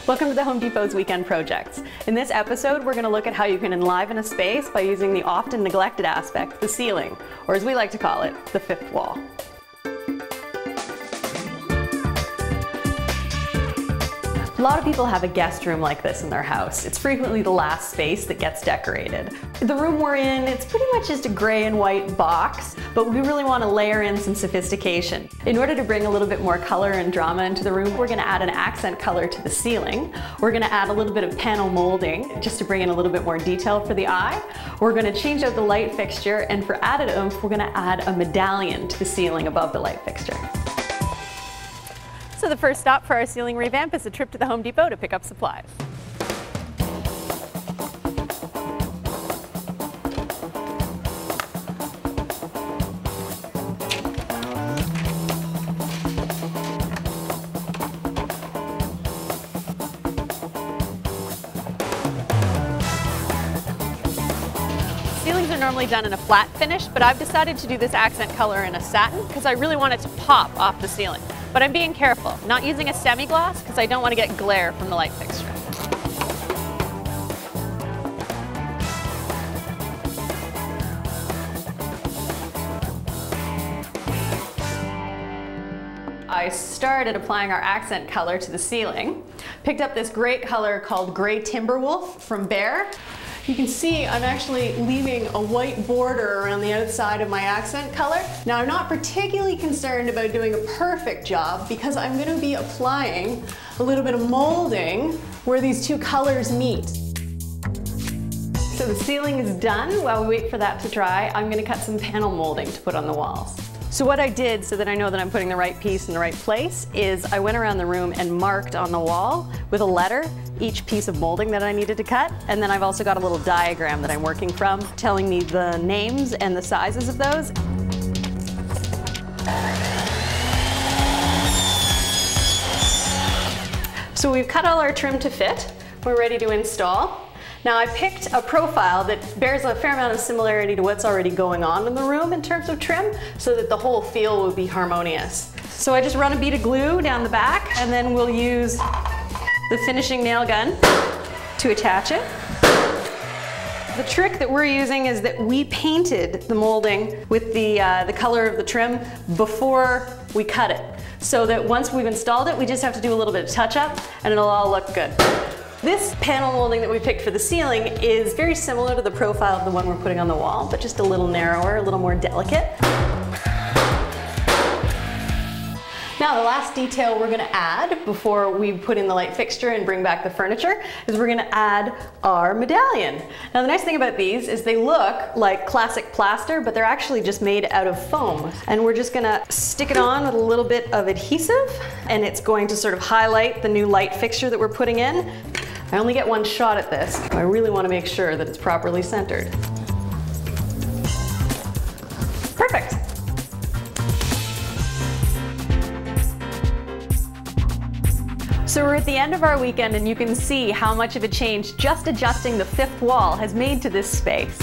Welcome to the Home Depot's Weekend Projects. In this episode, we're going to look at how you can enliven a space by using the often neglected aspect, the ceiling, or as we like to call it, the fifth wall. A lot of people have a guest room like this in their house. It's frequently the last space that gets decorated. The room we're in, it's pretty much just a gray and white box, but we really want to layer in some sophistication. In order to bring a little bit more color and drama into the room, we're going to add an accent color to the ceiling. We're going to add a little bit of panel molding just to bring in a little bit more detail for the eye. We're going to change out the light fixture, and for added oomph, we're going to add a medallion to the ceiling above the light fixture. So the first stop for our ceiling revamp is a trip to the Home Depot to pick up supplies. Ceilings are normally done in a flat finish, but I've decided to do this accent color in a satin because I really want it to pop off the ceiling. But I'm being careful, not using a semi-gloss because I don't want to get glare from the light fixture. I started applying our accent color to the ceiling. Picked up this great color called Gray Timberwolf from Behr. You can see I'm actually leaving a white border around the outside of my accent color. Now, I'm not particularly concerned about doing a perfect job because I'm going to be applying a little bit of molding where these two colors meet. So the ceiling is done. While we wait for that to dry, I'm going to cut some panel molding to put on the walls. So what I did, so that I know that I'm putting the right piece in the right place, is I went around the room and marked on the wall with a letter each piece of molding that I needed to cut. And then I've also got a little diagram that I'm working from telling me the names and the sizes of those. So we've cut all our trim to fit. We're ready to install. Now I picked a profile that bears a fair amount of similarity to what's already going on in the room in terms of trim, so that the whole feel will be harmonious. So I just run a bead of glue down the back, and then we'll use the finishing nail gun to attach it. The trick that we're using is that we painted the molding with the color of the trim before we cut it, so that once we've installed it, we just have to do a little bit of touch-up and it'll all look good. This panel molding that we picked for the ceiling is very similar to the profile of the one we're putting on the wall, but just a little narrower, a little more delicate. Now, the last detail we're going to add before we put in the light fixture and bring back the furniture is we're going to add our medallion. Now, the nice thing about these is they look like classic plaster, but they're actually just made out of foam. And we're just going to stick it on with a little bit of adhesive, and it's going to sort of highlight the new light fixture that we're putting in. I only get one shot at this. I really want to make sure that it's properly centered. Perfect. So we're at the end of our weekend, and you can see how much of a change just adjusting the fifth wall has made to this space.